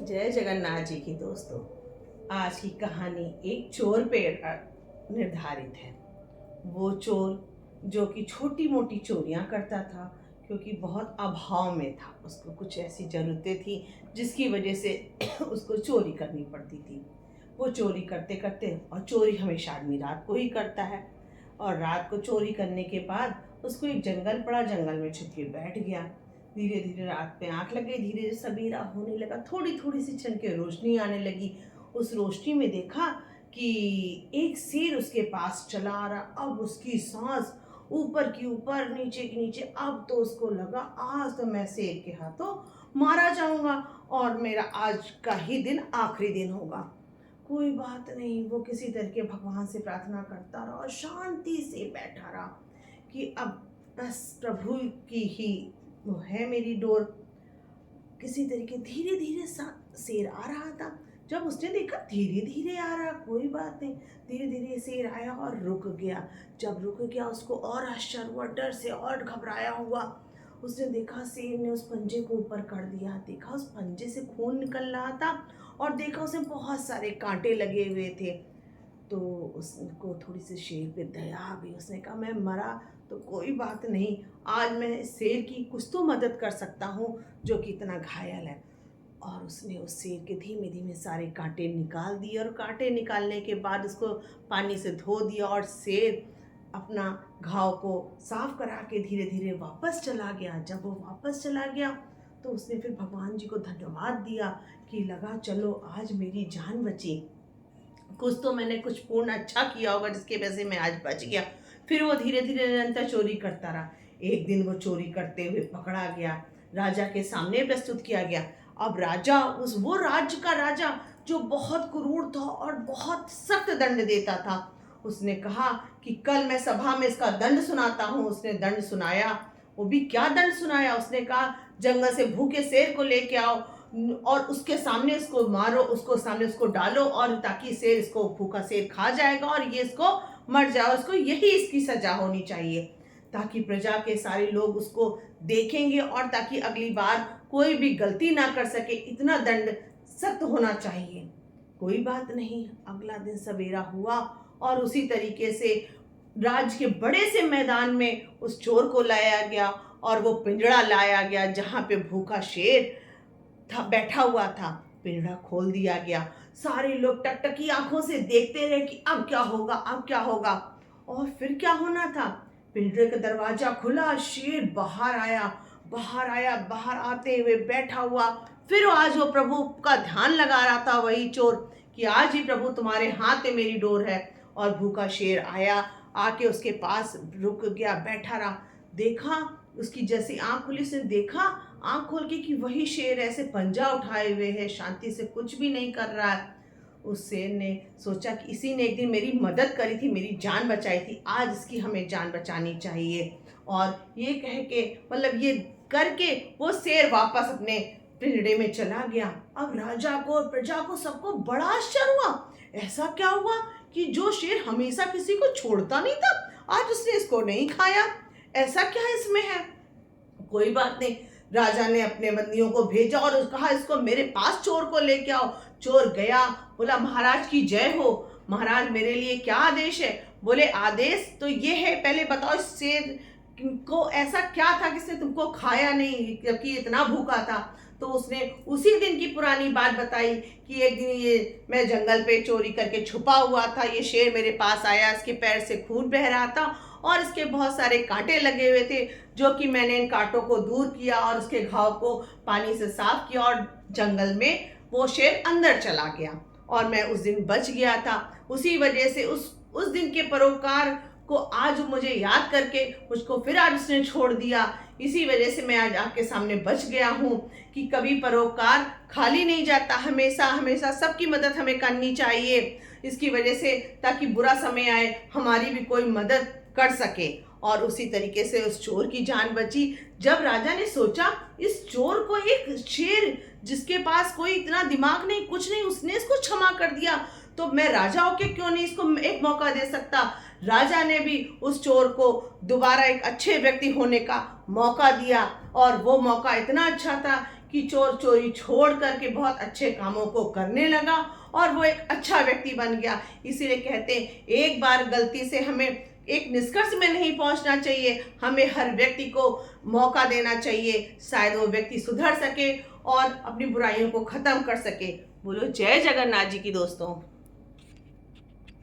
जय जगन्नाथ जी की दोस्तों। आज की कहानी एक चोर पे निर्धारित है। वो चोर जो कि छोटी मोटी चोरियां करता था, क्योंकि बहुत अभाव में था, उसको कुछ ऐसी ज़रूरतें थी जिसकी वजह से उसको चोरी करनी पड़ती थी। वो चोरी करते करते, और चोरी हमेशा आदमी रात को ही करता है, और रात को चोरी करने के बाद उसको एक जंगल पड़ा, जंगल में छुप के बैठ गया। धीरे धीरे रात में आँख लग गई, धीरे धीरे सवेरा होने लगा, थोड़ी थोड़ी सी छन के रोशनी आने लगी। उस रोशनी में देखा कि एक शेर उसके पास चला आ रहा। अब उसकी सांस ऊपर की ऊपर, नीचे की नीचे। अब तो उसको लगा आज तो मैं शेर के हाथों मारा जाऊंगा और मेरा आज का ही दिन आखिरी दिन होगा। कोई बात नहीं, वो किसी तरह के भगवान से प्रार्थना करता रहा और शांति से बैठा रहा कि अब बस प्रभु की ही वो है मेरी डोर। किसी तरीके धीरे धीरे शेर आ रहा था। जब उसने देखा धीरे धीरे आ रहा, कोई बात नहीं, धीरे धीरे शेर आया और रुक गया। जब रुक गया उसको और आश्चर्य हुआ, डर से और घबराया हुआ। उसने देखा शेर ने उस पंजे को ऊपर कर दिया, देखा उस पंजे से खून निकल रहा था और देखा उसमें बहुत सारे कांटे लगे हुए थे। तो उसको थोड़ी सी शेर पे दया आ गई। उसने कहा मैं मरा तो कोई बात नहीं, आज मैं शेर की कुछ तो मदद कर सकता हूँ जो कि इतना घायल है। और उसने उस शेर के धीमे धीमे सारे कांटे निकाल दिए, और कांटे निकालने के बाद उसको पानी से धो दिया, और शेर अपना घाव को साफ करा के धीरे धीरे वापस चला गया। जब वो वापस चला गया तो उसने फिर भगवान जी को धन्यवाद दिया कि लगा चलो आज मेरी जान बची, कुछ तो मैंने कुछ पूर्ण अच्छा किया होगा जिसके वजह से मैं आज बच गया। फिर वो धीरे धीरे निरंतर चोरी करता रहा। एक दिन वो चोरी करते हुए पकड़ा गया, राजा के सामने प्रस्तुत किया गया। अब राजा, वो राज्य का राजा जो बहुत क्रूर था और बहुत सख्त दंड देता था, उसने कहा कि कल मैं सभा में इसका दंड सुनाता हूँ। उसने दंड सुनाया। वो भी क्या दंड सुनाया, उसने कहा जंगल से भूखे शेर को लेके आओ और उसके सामने इसको मारो, उसको सामने उसको डालो, और ताकि शेर इसको, भूखा शेर खा जाएगा और ये इसको मर जाओ। इसको यही इसकी सजा होनी चाहिए, ताकि प्रजा के सारे लोग उसको देखेंगे और ताकि अगली बार कोई भी गलती ना कर सके। इतना दंड सख्त होना चाहिए। कोई बात नहीं, अगला दिन सवेरा हुआ और उसी तरीके से राज्य के बड़े से मैदान में उस चोर को लाया गया और वो पिंजड़ा लाया गया जहाँ पे भूखा शेर था, बैठा हुआ था। पिंजड़ा खोल दिया गया। सारे लोग टकटकी आंखों से देखते रहे कि अब क्या होगा, अब क्या होगा। और फिर क्या होना था, पिंजरे का दरवाजा खुला, शेर बाहर आया। बाहर आते हुए बैठा हुआ। फिर आज वो प्रभु का ध्यान लगा रहा था, वही चोर, कि आज ही प्रभु तुम्हारे हाथ में मेरी डोर है। और भूखा शेर आया, आके उसके पास रुक गया, बैठा रहा। देखा उसकी जैसी आंख खुली, उसने देखा आंख खोल के कि वही शेर ऐसे पंजा उठाए हुए है, शांति से कुछ भी नहीं कर रहा है। उस शेर ने सोचा कि इसी ने एक दिन मेरी मदद करी थी, मेरी जान बचाई थी, आज इसकी हमें जान बचानी चाहिए। और ये कह के, मतलब ये करके, वो शेर वापस अपने पिंजड़े में चला गया। अब राजा को और प्रजा को सबको बड़ा आश्चर्य हुआ। ऐसा क्या हुआ कि जो शेर हमेशा किसी को छोड़ता नहीं था, आज उसने इसको नहीं खाया, ऐसा क्या इसमें है। कोई बात नहीं, राजा ने अपने बंदियों को भेजा और कहा इसको मेरे पास चोर को लेके आओ। चोर गया, बोला महाराज की जय हो, महाराज मेरे लिए क्या आदेश है। बोले आदेश तो ये है, पहले बताओ इस शेर को ऐसा क्या था कि इसने तुमको खाया नहीं, जबकि इतना भूखा था। तो उसने उसी दिन की पुरानी बात बताई कि एक दिन ये मैं जंगल पे चोरी करके छुपा हुआ था, ये शेर मेरे पास आया, इसके पैर से खून बह रहा था और इसके बहुत सारे कांटे लगे हुए थे, जो कि मैंने इन कांटों को दूर किया और उसके घाव को पानी से साफ किया, और जंगल में वो शेर अंदर चला गया और मैं उस दिन बच गया था। उसी वजह से उस दिन के परोपकार को आज मुझे याद करके मुझको फिर आज उसने छोड़ दिया। इसी वजह से मैं आज आपके सामने बच गया हूँ कि कभी परोपकार खाली नहीं जाता, हमेशा हमेशा सबकी मदद हमें करनी चाहिए। इसकी वजह से ताकि बुरा समय आए हमारी भी कोई मदद कर सके। और उसी तरीके से उस चोर की जान बची। जब राजा ने सोचा इस चोर को, एक शेर जिसके पास कोई इतना दिमाग नहीं, कुछ नहीं, उसने इसको क्षमा कर दिया, तो मैं राजा होके क्यों नहीं इसको एक मौका दे सकता। राजा ने भी उस चोर को दोबारा एक अच्छे व्यक्ति होने का मौका दिया, और वो मौका इतना अच्छा था कि चोर चोरी छोड़ करके बहुत अच्छे कामों को करने लगा और वो एक अच्छा व्यक्ति बन गया। इसीलिए कहते हैं एक बार गलती से हमें एक निष्कर्ष में नहीं पहुंचना चाहिए, हमें हर व्यक्ति को मौका देना चाहिए, शायद वो व्यक्ति सुधर सके और अपनी बुराइयों को खत्म कर सके। बोलो जय जगन्नाथ जी की दोस्तों।